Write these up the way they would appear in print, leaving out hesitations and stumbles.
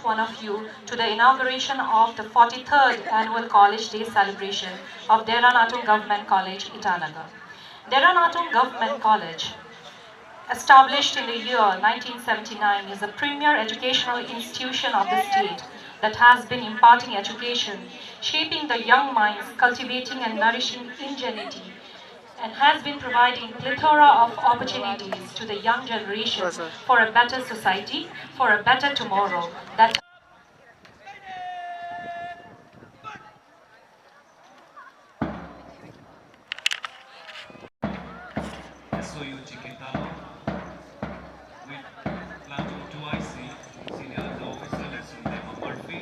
each one of you to the inauguration of the 43rd Annual College Day celebration of Dera Natung Government College, Itanagar. Dera Natung Government College, established in the year 1979, is a premier educational institution of the state that has been imparting education, shaping the young minds, cultivating and nourishing ingenuity, and has been providing plethora of opportunities to the young generation for a better society, for a better tomorrow. That SOU Chiquitano with Natung 2IC, Senior Officer Lesson Dema Murphy.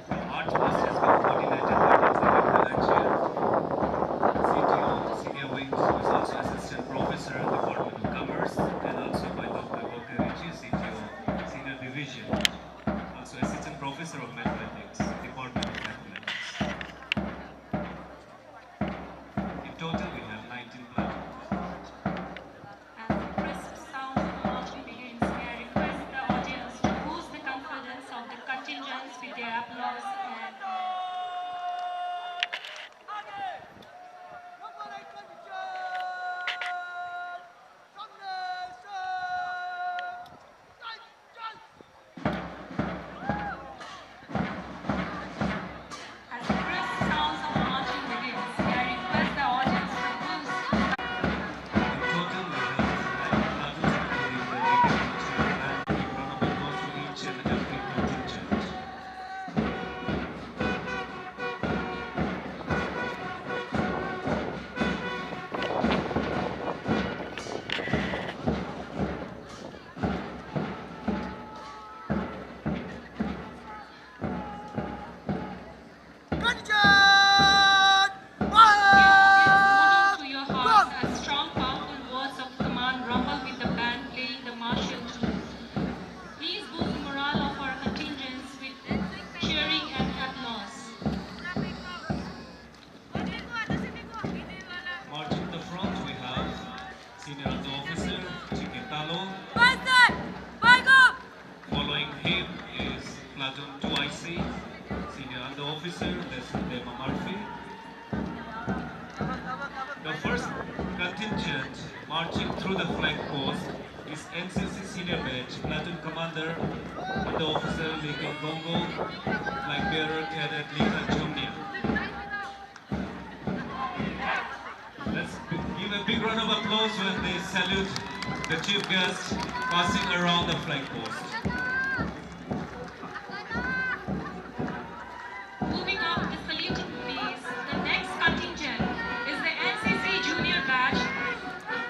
The March past has been coordinated by the financial CTO, Senior Wings, who is also Assistant Professor in the Department of Commerce, and also by Dr. Govt, CTO, Senior Division, also Assistant Professor of Mathematics, Department of Mathematics. In total, we have 19 platoons. with their applause and as the crisp sounds of marching begins, I request the audience to boost. In total, we have 9 platoons including the Navy and round of applause for each and every contingent. To your hearts as strong, powerful words of command rumble with the band playing the martial tunes. Please boost the morale of our contingents with cheering and applause. Marching to the front, we have Senior Under Officer Chiquitalo. Following him is Platoon 2IC, Senior Under Officer Dema Murphy. The first contingent marching through the flag post is NCC Senior Batch, Platoon Commander Under Officer Legal Gongo, Flag Bearer Cadet Lita Jumnia. Let's give a big round of applause when they salute the chief guest passing around the flag post. Moving off the saluting piece, the next contingent is the NCC Junior Batch,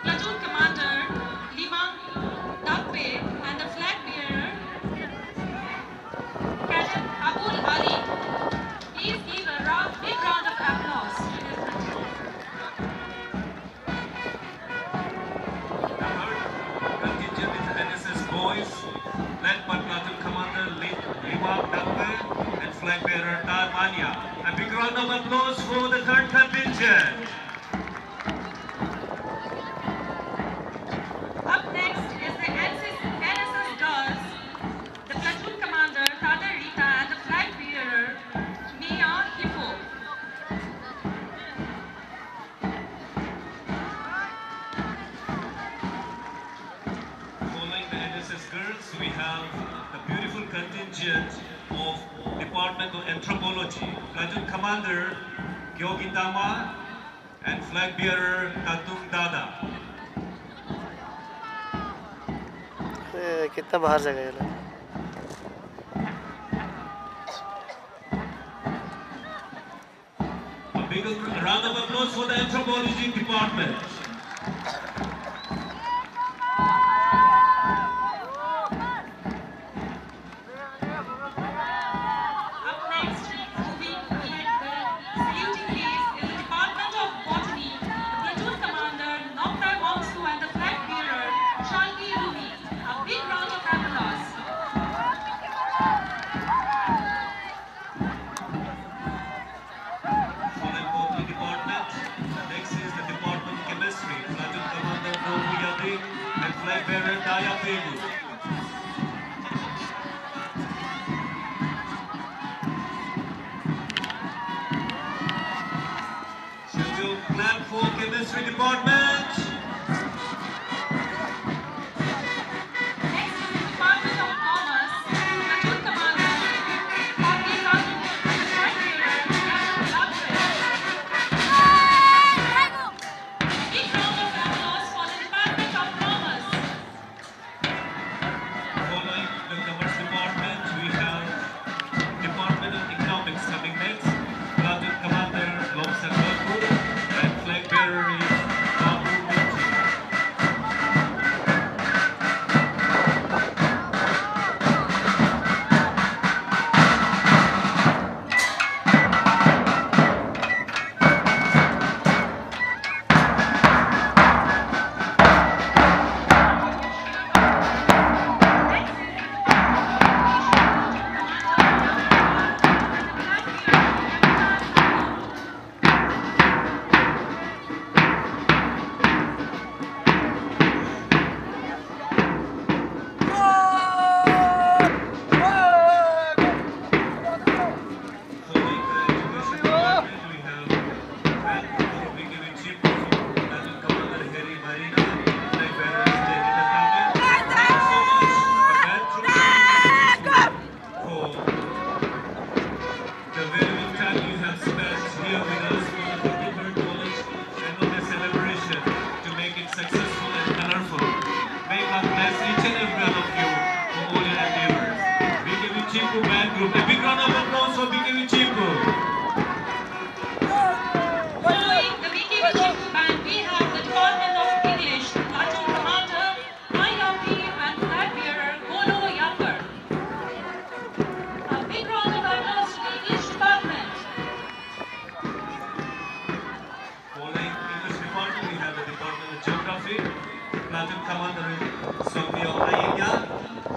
Platoon Commander Limang Dakpe, and the flag bearer Cadet Abul Ali. Please give a big round of applause to this contingent. The third contingent is NSS Boys, led by Platoon Commander Limang Dakpe and flag bearer Tal Mania. A big round of applause for the third contingent. Up next is the NSS Girls, the Platoon Commander Tada Rita and the flag bearer Mia Hifo. Following the NSS girls, we have the beautiful contingent of Department of Anthropology, Platoon Commander Gyogitama and flag bearer Natung Dada. कितना बाहर जगह है ना A big round of applause for the Anthropology Department. Up next, moving ahead, the saluting piece is the Department of Botany, the Platoon Commander Noktai Wongsu and the flag bearer Shalgi Rumi. A big round of applause. Following Botany Department, next is the Department of Chemistry. Department. Next is the Department of Commerce, Platoon Commander, Hockey Sergeant, Flight Bearer, National Govt. Big round of applause for the Department of Commerce. Following the Commerce Department, we have Department of Economics coming next. Platoon Commander Govt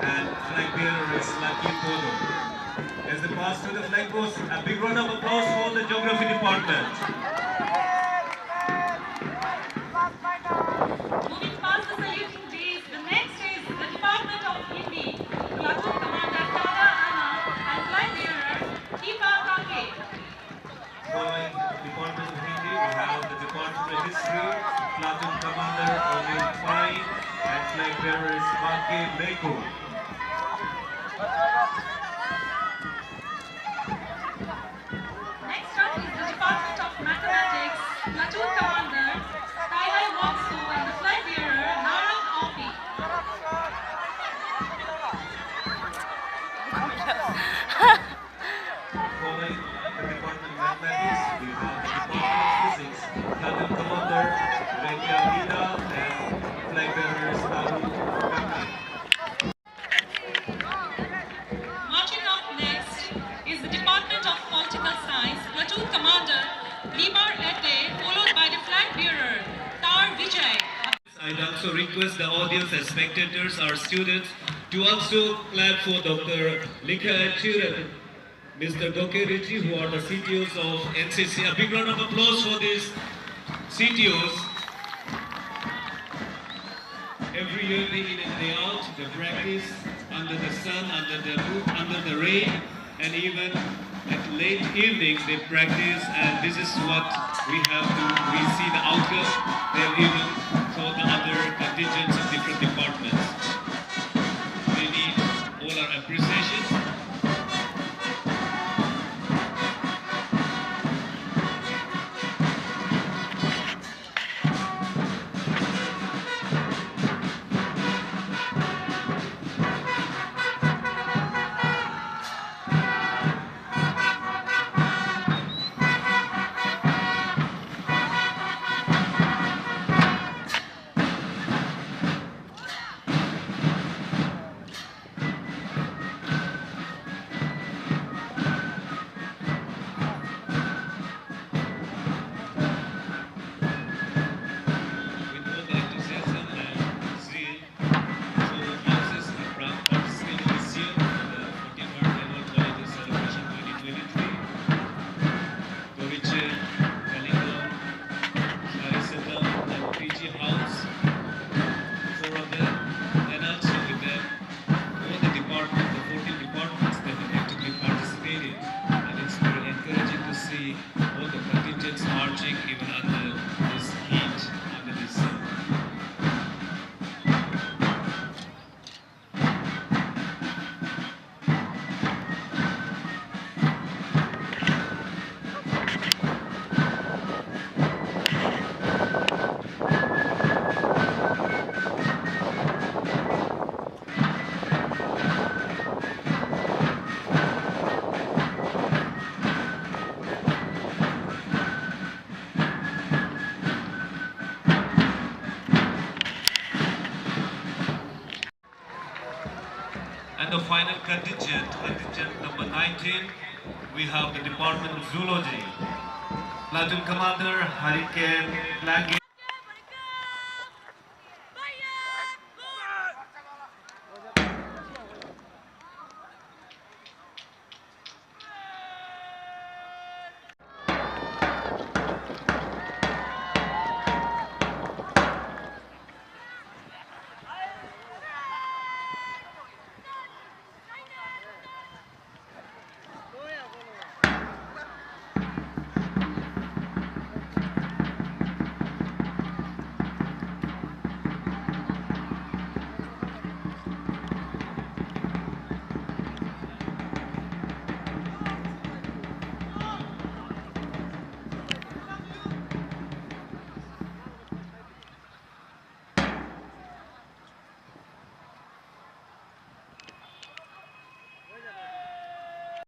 and Flag Bearer is Natung. As they pass through the flag post, a big round of applause for the Geography Department. Moving past the saluting days, the next is the Department of Hindi, Platoon Commander Tara Anna and Flight Bearer Deepa Kake. Following Department of Hindi, we have the Department of History, Platoon Commander Omid Fine and Flag Bearer is Maki Meko. Next up is the Department of Mathematics, Platoon Commander Tai Waksu and the Flight Bearer Narang Opi. Following the Department of Mathematics, we have the Department of Physics, Platoon Commander Rekia Vida and Flag Bearer is Natung. Marching up next is the Department of Political Science, Platoon Commander Libar Ete, followed by the Flag Bearer Tar Vijay. I'd also request the audience and spectators, our students, to also clap for Dr. Likha Chiran, Mr. Doke Richi, who are the CTOs of NCC. A big round of applause for these CTOs. Every year, day in and day out, they practice under the sun, under the rain, and even at late evening they practice, and this is what we see the outcome. They have even taught the other contingents of different departments. They need all our appreciation. 19, we have the Department of Zoology. Platoon Commander Hurricane Blanket.